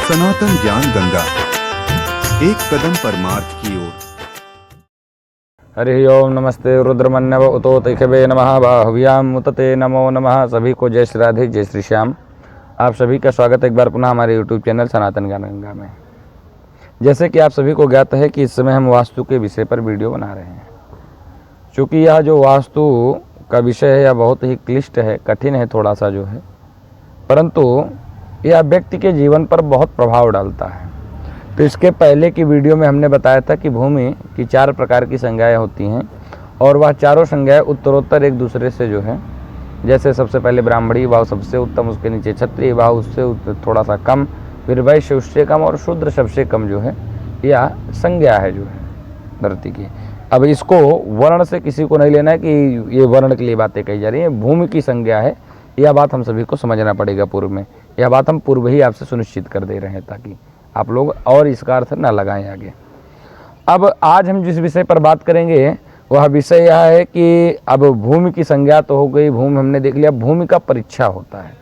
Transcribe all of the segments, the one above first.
सनातन ज्ञान गंगा, एक कदम परमार्थ की ओर। हरि ओम नमस्ते रुद्रमन्यव उतो तैखवे नमः बाहुव्याम उतते नमो नमः। सभी को जय श्री राधे, जय श्री श्याम। आप सभी का स्वागत है एक बार पुनः हमारे यूट्यूब चैनल सनातन ज्ञान गंगा में। जैसे कि आप सभी को ज्ञात है कि इस समय हम वास्तु के विषय पर वीडियो बना रहे हैं। चूँकि यह जो वास्तु का विषय है यह बहुत ही क्लिष्ट है, कठिन है थोड़ा सा जो है, परंतु यह व्यक्ति के जीवन पर बहुत प्रभाव डालता है। तो इसके पहले की वीडियो में हमने बताया था कि भूमि की 4 प्रकार की संज्ञाएँ होती हैं और वह चारों संज्ञाएँ उत्तरोत्तर एक दूसरे से जो है, जैसे सबसे पहले ब्राह्मणी भाव सबसे उत्तम, उसके नीचे क्षत्रिय भाव उससे थोड़ा सा कम, फिर वैश्य उससे कम और शूद्र सबसे कम जो है यह संज्ञा है जो है धरती की। अब इसको वर्ण से किसी को नहीं लेना है कि ये वर्ण के लिए बातें कही जा रही हैं, भूमि की संज्ञा है। यह बात हम सभी को समझना पड़ेगा पूर्व में। यह बात हम पूर्व ही आपसे सुनिश्चित कर दे रहे हैं ताकि आप लोग और इसका अर्थ ना लगाएं आगे। अब आज हम जिस विषय पर बात करेंगे वह विषय यह है कि अब भूमि की संज्ञा तो हो गई, भूमि हमने देख लिया। भूमि का परीक्षा होता है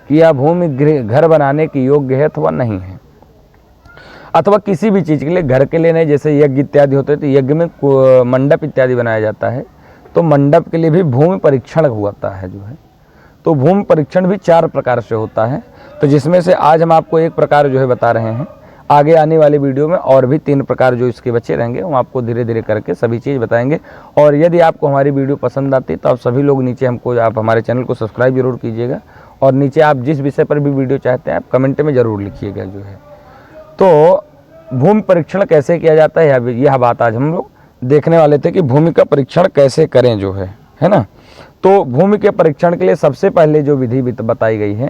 कि यह भूमि घर बनाने की योग्य है अथवा नहीं है, अथवा किसी भी चीज़ के लिए, घर के लिए नहीं, जैसे यज्ञ इत्यादि होते हैं तो यज्ञ में मंडप इत्यादि बनाया जाता है, तो मंडप के लिए भी भूमि परीक्षण होता है जो है। तो भूमि परीक्षण भी 4 प्रकार से होता है, तो जिसमें से आज हम आपको एक प्रकार जो है बता रहे हैं। आगे आने वाली वीडियो में और भी 3 प्रकार जो इसके बचे रहेंगे हम आपको धीरे धीरे करके सभी चीज़ बताएंगे। और यदि आपको हमारी वीडियो पसंद आती तो आप सभी लोग नीचे आप हमारे चैनल को सब्सक्राइब जरूर कीजिएगा और नीचे आप जिस विषय पर भी वीडियो चाहते हैं आप कमेंट में ज़रूर लिखिएगा जो है। तो भूमि परीक्षण कैसे किया जाता है यह बात आज हम लोग देखने वाले थे कि भूमि का परीक्षण कैसे करें जो है ना। तो भूमि के परीक्षण के लिए सबसे पहले जो विधि बताई गई है,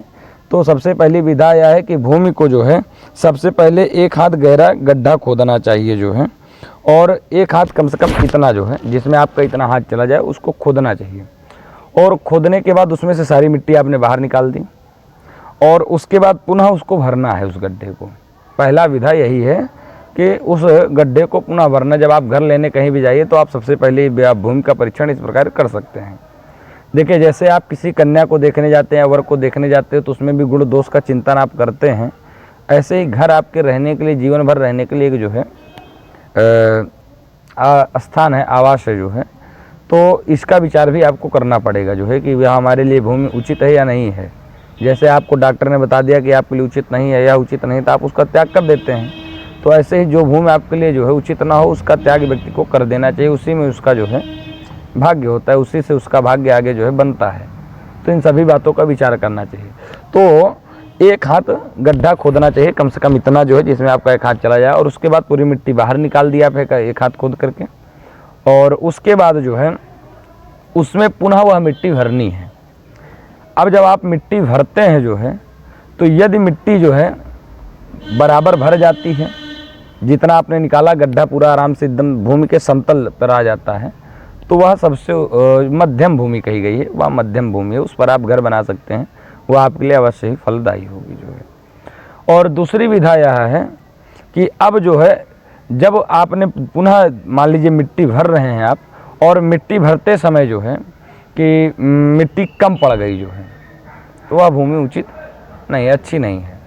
तो सबसे पहली विधा यह है कि भूमि को जो है सबसे पहले 1 हाथ गहरा गड्ढा खोदना चाहिए जो है, और 1 हाथ कम से कम इतना जो है जिसमें आपका इतना हाथ चला जाए उसको खोदना चाहिए। और खोदने के बाद उसमें से सारी मिट्टी आपने बाहर निकाल दी और उसके बाद पुनः उसको भरना है उस गड्ढे को। पहला विधा यही है कि उस गड्ढे को पुनः भरना। जब आप घर लेने कहीं भी जाइए तो आप सबसे पहले आप भूमि का परीक्षण इस प्रकार कर सकते हैं। देखिए, जैसे आप किसी कन्या को देखने जाते हैं, वर को देखने जाते हैं, तो उसमें भी गुण दोष का चिंतन आप करते हैं। ऐसे ही घर आपके रहने के लिए, जीवन भर रहने के लिए एक जो है स्थान है, आवास है जो है, तो इसका विचार भी आपको करना पड़ेगा जो है कि वह हमारे लिए भूमि उचित है या नहीं है। जैसे आपको डॉक्टर ने बता दिया कि आपके लिए उचित नहीं है या उचित नहीं, तो आप उसका त्याग कर देते हैं। तो ऐसे ही जो भूमि आपके लिए जो है उचित ना हो उसका त्याग व्यक्ति को कर देना चाहिए। उसी में उसका जो है भाग्य होता है, उसी से उसका भाग्य आगे जो है बनता है। तो इन सभी बातों का विचार करना चाहिए। तो 1 हाथ गड्ढा खोदना चाहिए, कम से कम इतना जो है जिसमें आपका 1 हाथ चला जाए, और उसके बाद पूरी मिट्टी बाहर निकाल दिया आप 1 हाथ खोद करके। और उसके बाद जो है उसमें पुनः वह मिट्टी भरनी है। अब जब आप मिट्टी भरते हैं जो है, तो यदि मिट्टी जो है बराबर भर जाती है, जितना आपने निकाला गड्ढा पूरा आराम से एकदम भूमि के समतल पर आ जाता है, तो वह सबसे मध्यम भूमि कही गई है, वह मध्यम भूमि है, उस पर आप घर बना सकते हैं। वह आपके लिए अवश्य ही फलदायी होगी जो है। और दूसरी विधा यह है कि अब जो है जब आपने पुनः मान लीजिए मिट्टी भर रहे हैं आप, और मिट्टी भरते समय जो है कि मिट्टी कम पड़ गई जो है, तो वह भूमि उचित नहीं, अच्छी नहीं है।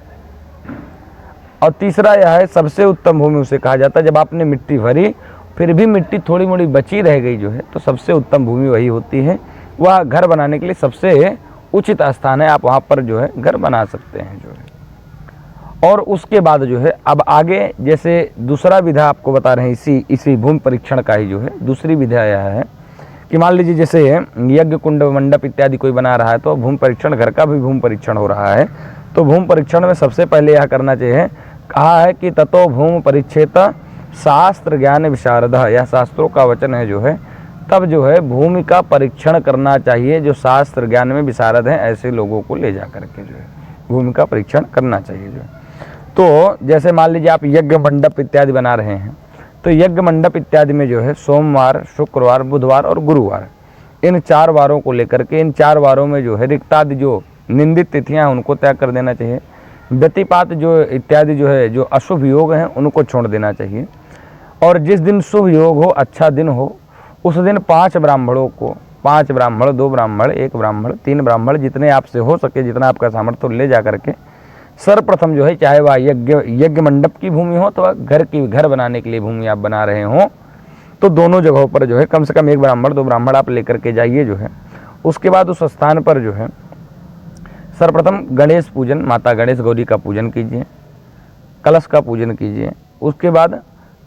और तीसरा यह है, सबसे उत्तम भूमि उसे कहा जाता है, जब आपने मिट्टी भरी फिर भी मिट्टी थोड़ी मोड़ी बची रह गई जो है, तो सबसे उत्तम भूमि वही होती है। वह घर बनाने के लिए सबसे उचित स्थान है, आप वहाँ पर जो है घर बना सकते हैं जो है। और उसके बाद जो है अब आगे जैसे दूसरा विधा आपको बता रहे हैं इसी भूमि परीक्षण का ही जो है दूसरी विधा यह है कि मान लीजिए जैसे यज्ञ कुंड मंडप इत्यादि कोई बना रहा है, तो भूमि परीक्षण, घर का भी भूमि परीक्षण हो रहा है। तो भूमि परीक्षण में सबसे पहले यह करना चाहिए, कहा है कि ततो भूमि परीक्षेत शास्त्र ज्ञान विशारद, यह शास्त्रों का वचन है जो है। तब जो है भूमि का परीक्षण करना चाहिए, जो शास्त्र ज्ञान में विशारद हैं ऐसे लोगों को ले जा करके जो है भूमि का परीक्षण करना चाहिए जो है। तो जैसे मान लीजिए आप यज्ञ मंडप इत्यादि बना रहे हैं, तो यज्ञ मंडप इत्यादि में जो है सोमवार, शुक्रवार, बुधवार और गुरुवार, इन 4 वारों को लेकर के, इन 4 वारों में जो है रिक्तादि जो निंदित तिथियां हैं उनको त्याग कर देना चाहिए। व्यतिपात जो इत्यादि जो है, जो अशुभ योग हैं उनको छोड़ देना चाहिए। और जिस दिन शुभ योग हो, अच्छा दिन हो, उस दिन 5 ब्राह्मणों को, 5 ब्राह्मण, 2 ब्राह्मण, 1 ब्राह्मण, 3 ब्राह्मण, जितने आपसे हो सके, जितना आपका सामर्थ्य ले जा करके सर्वप्रथम जो है, चाहे वह यज्ञ मंडप की भूमि हो तो घर बनाने के लिए भूमि आप बना रहे हो, तो दोनों जगहों पर जो है कम से कम 1 ब्राह्मण 2 ब्राह्मण आप लेकर के जाइए जो है। उसके बाद उस स्थान पर जो है सर्वप्रथम गणेश पूजन, माता गणेश गौरी का पूजन कीजिए, कलश का पूजन कीजिए। उसके बाद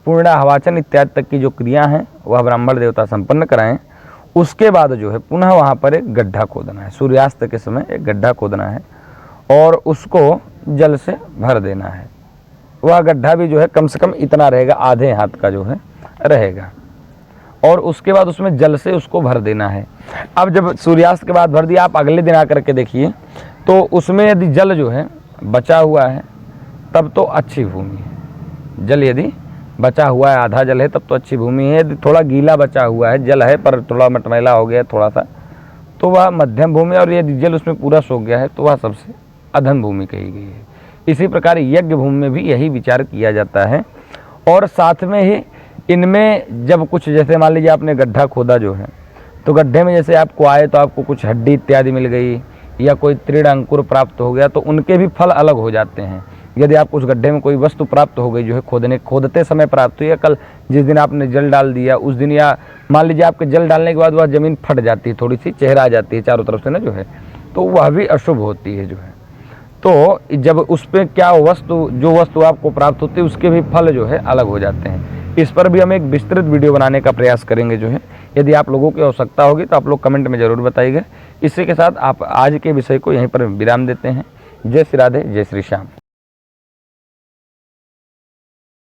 पूर्णाहवाचन इत्यादि तक की जो क्रिया हैं वह ब्राह्मण देवता संपन्न कराएं। उसके बाद जो है पुनः वहाँ पर एक गड्ढा खोदना है, सूर्यास्त के समय एक गड्ढा खोदना है और उसको जल से भर देना है। वह गड्ढा भी जो है कम से कम इतना रहेगा, आधे हाथ का जो है रहेगा, और उसके बाद उसमें जल से उसको भर देना है। अब जब सूर्यास्त के बाद भर दिया, आप अगले दिन आकर के देखिए तो उसमें यदि जल जो है बचा हुआ है तब तो अच्छी भूमि है। जल यदि बचा हुआ है, आधा जल है, तब तो अच्छी भूमि है। यदि थोड़ा गीला बचा हुआ है, जल है पर थोड़ा मटमैला हो गया थोड़ा सा, तो वह मध्यम भूमि, और यदि जल उसमें पूरा सूख गया है तो वह सबसे अधम भूमि कही गई है। इसी प्रकार यज्ञ भूमि में भी यही विचार किया जाता है। और साथ में ही इनमें जब कुछ, जैसे मान लीजिए आपने गड्ढा खोदा जो है, तो गड्ढे में जैसे आपको आए तो आपको कुछ हड्डी इत्यादि मिल गई या कोई तृण अंकुर प्राप्त हो गया, तो उनके भी फल अलग हो जाते हैं। यदि आपको उस गड्ढे में कोई वस्तु प्राप्त हो गई जो है खोदते समय प्राप्त हुई, या कल जिस दिन आपने जल डाल दिया उस दिन, या मान लीजिए आपके जल डालने के बाद वह ज़मीन फट जाती है, थोड़ी सी चेहरा आ जाती है चारों तरफ से ना जो है, तो वह भी अशुभ होती है जो है। तो जब उस पर क्या जो वस्तु आपको प्राप्त होती है उसके भी फल जो है अलग हो जाते हैं। इस पर भी हम एक विस्तृत वीडियो बनाने का प्रयास करेंगे जो है। यदि आप लोगों की आवश्यकता होगी तो आप लोग कमेंट में ज़रूर बताइएगा। इसी के साथ आप आज के विषय को यहीं पर विराम देते हैं। जय श्री राधे, जय श्री श्याम।